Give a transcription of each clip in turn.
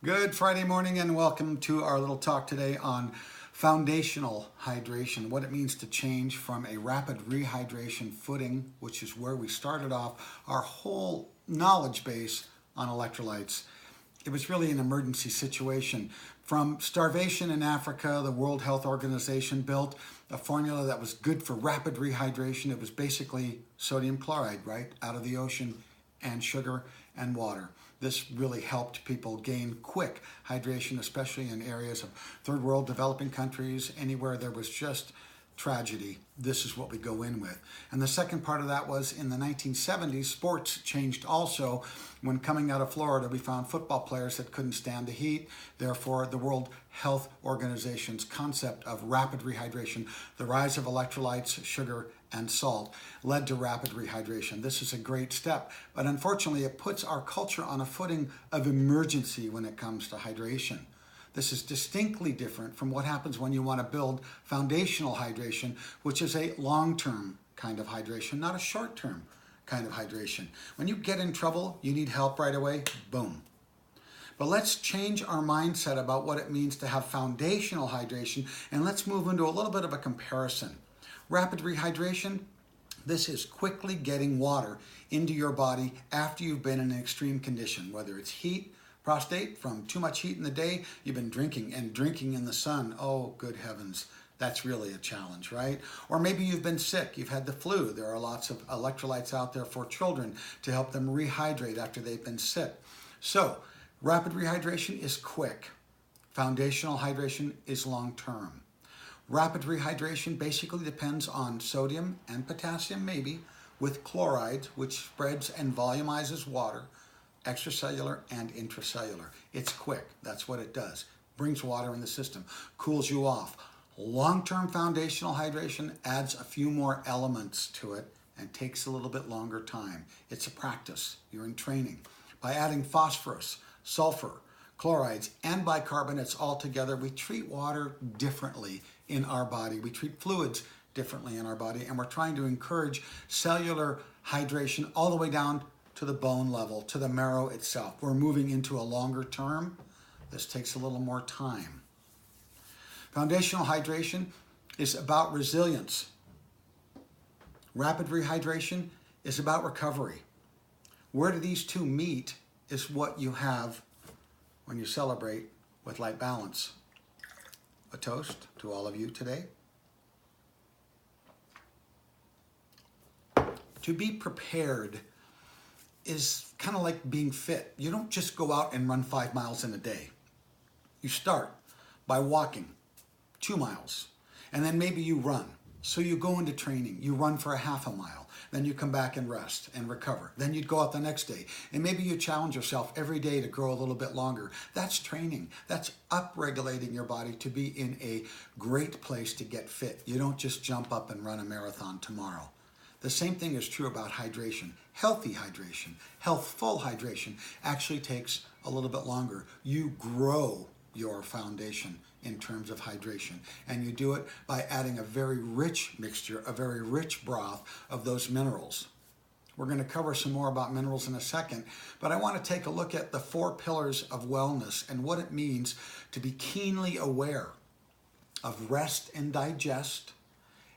Good Friday morning and welcome to our little talk today on foundational hydration, what it means to change from a rapid rehydration footing, which is where we started off our whole knowledge base on electrolytes. It was really an emergency situation. From starvation in Africa, the World Health Organization built a formula that was good for rapid rehydration. It was basically sodium chloride, right, out of the ocean, and sugar and water. This really helped people gain quick hydration, especially in areas of third world developing countries, anywhere there was just tragedy. This is what we go in with. And the second part of that was in the 1970s, sports changed also. When coming out of Florida, we found football players that couldn't stand the heat. Therefore, the World Health Organization's concept of rapid rehydration, the rise of electrolytes, sugar, and salt, led to rapid rehydration. This is a great step, but unfortunately, it puts our culture on a footing of emergency when it comes to hydration. This is distinctly different from what happens when you want to build foundational hydration, which is a long-term kind of hydration, not a short-term kind of hydration. When you get in trouble, you need help right away, boom. But let's change our mindset about what it means to have foundational hydration, and let's move into a little bit of a comparison. Rapid rehydration, this is quickly getting water into your body after you've been in an extreme condition, whether it's heat, prostate, from too much heat in the day, you've been drinking in the sun. Oh, good heavens, that's really a challenge, right? Or maybe you've been sick, you've had the flu. There are lots of electrolytes out there for children to help them rehydrate after they've been sick. So, rapid rehydration is quick. Foundational hydration is long-term. Rapid rehydration basically depends on sodium and potassium, maybe, with chlorides, which spreads and volumizes water, extracellular and intracellular. It's quick. That's what it does. Brings water in the system, cools you off. Long-term foundational hydration adds a few more elements to it and takes a little bit longer time. It's a practice. You're in training. By adding phosphorus, sulfur, chlorides, and bicarbonates all together, we treat water differently in our body. We treat fluids differently in our body, and we're trying to encourage cellular hydration all the way down to the bone level, to the marrow itself. We're moving into a longer term. This takes a little more time. Foundational hydration is about resilience. Rapid rehydration is about recovery. Where do these two meet is what you have when you celebrate with Light Balance. A toast to all of you today. To be prepared is kind of like being fit. You don't just go out and run 5 miles in a day. You start by walking 2 miles, and then maybe you run. So you go into training, you run for a half a mile, then you come back and rest and recover. Then you'd go out the next day, and maybe you challenge yourself every day to grow a little bit longer. That's training. That's upregulating your body to be in a great place to get fit. You don't just jump up and run a marathon tomorrow. The same thing is true about hydration. Healthy hydration, healthful hydration actually takes a little bit longer. You grow your foundation in terms of hydration, and you do it by adding a very rich mixture, a very rich broth of those minerals. We're going to cover some more about minerals in a second, but I want to take a look at the 4 pillars of wellness and what it means to be keenly aware of rest and digest,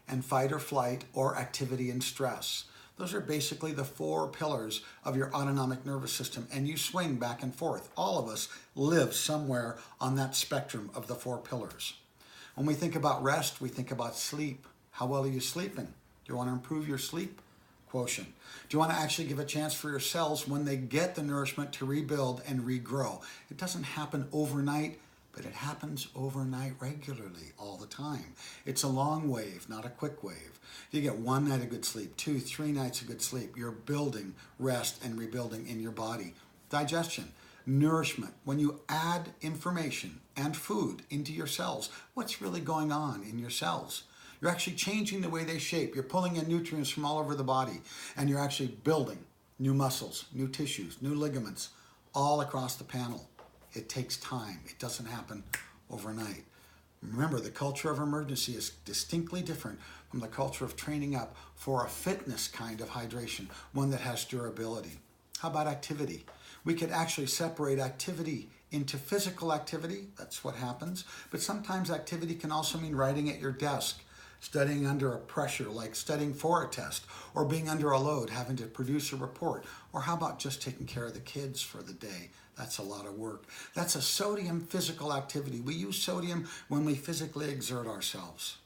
and fight or flight, or activity and stress. Those are basically the 4 pillars of your autonomic nervous system, and you swing back and forth. All of us live somewhere on that spectrum of the 4 pillars. When we think about rest, we think about sleep. How well are you sleeping? Do you want to improve your sleep quotient? Do you want to actually give a chance for your cells when they get the nourishment to rebuild and regrow? It doesn't happen overnight, but it happens overnight regularly all the time. It's a long wave, not a quick wave. You get 1 night of good sleep, 2, 3 nights of good sleep. You're building rest and rebuilding in your body. Digestion, nourishment. When you add information and food into your cells, what's really going on in your cells? You're actually changing the way they shape. You're pulling in nutrients from all over the body, and you're actually building new muscles, new tissues, new ligaments, all across the panel. It takes time. It doesn't happen overnight. Remember, the culture of emergency is distinctly different from the culture of training up for a fitness kind of hydration, one that has durability. How about activity? We could actually separate activity into physical activity. That's what happens. But sometimes activity can also mean writing at your desk, studying under a pressure, like studying for a test, or being under a load, having to produce a report, or how about just taking care of the kids for the day? That's a lot of work. That's a sodium physical activity. We use sodium when we physically exert ourselves.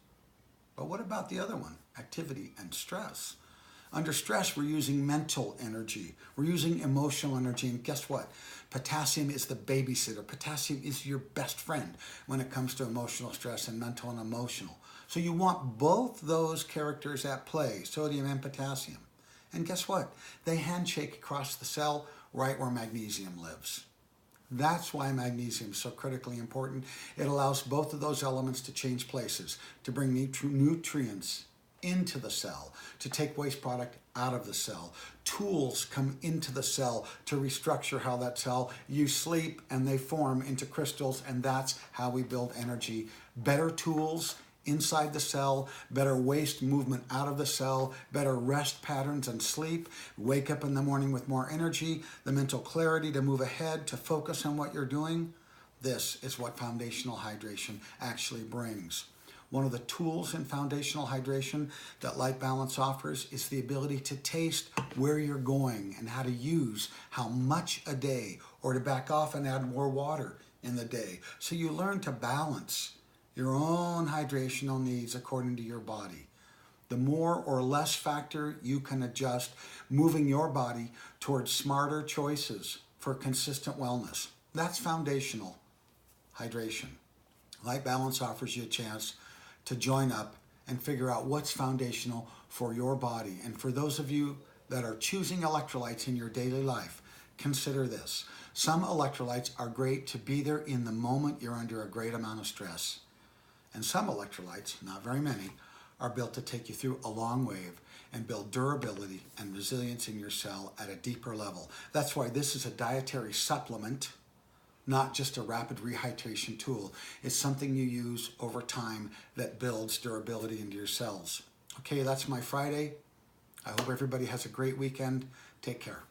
But what about the other one? Activity and stress. Under stress, we're using mental energy. We're using emotional energy. And guess what? Potassium is the babysitter. Potassium is your best friend when it comes to emotional stress and mental and emotional. So you want both those characters at play, sodium and potassium. And guess what? They handshake across the cell right where magnesium lives. That's why magnesium is so critically important. It allows both of those elements to change places, to bring nutrients into the cell, to take waste product out of the cell. Tools come into the cell to restructure how that cell, you sleep and they form into crystals, and that's how we build energy. Better tools inside the cell, better waste movement out of the cell, better rest patterns and sleep, wake up in the morning with more energy, the mental clarity to move ahead, to focus on what you're doing. This is what foundational hydration actually brings. One of the tools in foundational hydration that Light Balance offers is the ability to taste where you're going and how to use how much a day, or to back off and add more water in the day. So you learn to balance your own hydrational needs according to your body. The more or less factor you can adjust, moving your body towards smarter choices for consistent wellness. That's foundational hydration. Light Balance offers you a chance to join up and figure out what's foundational for your body. And for those of you that are choosing electrolytes in your daily life, consider this. Some electrolytes are great to be there in the moment you're under a great amount of stress. And some electrolytes, not very many, are built to take you through a long wave and build durability and resilience in your cell at a deeper level. That's why this is a dietary supplement, not just a rapid rehydration tool. It's something you use over time that builds durability into your cells. Okay, that's my Friday. I hope everybody has a great weekend. Take care.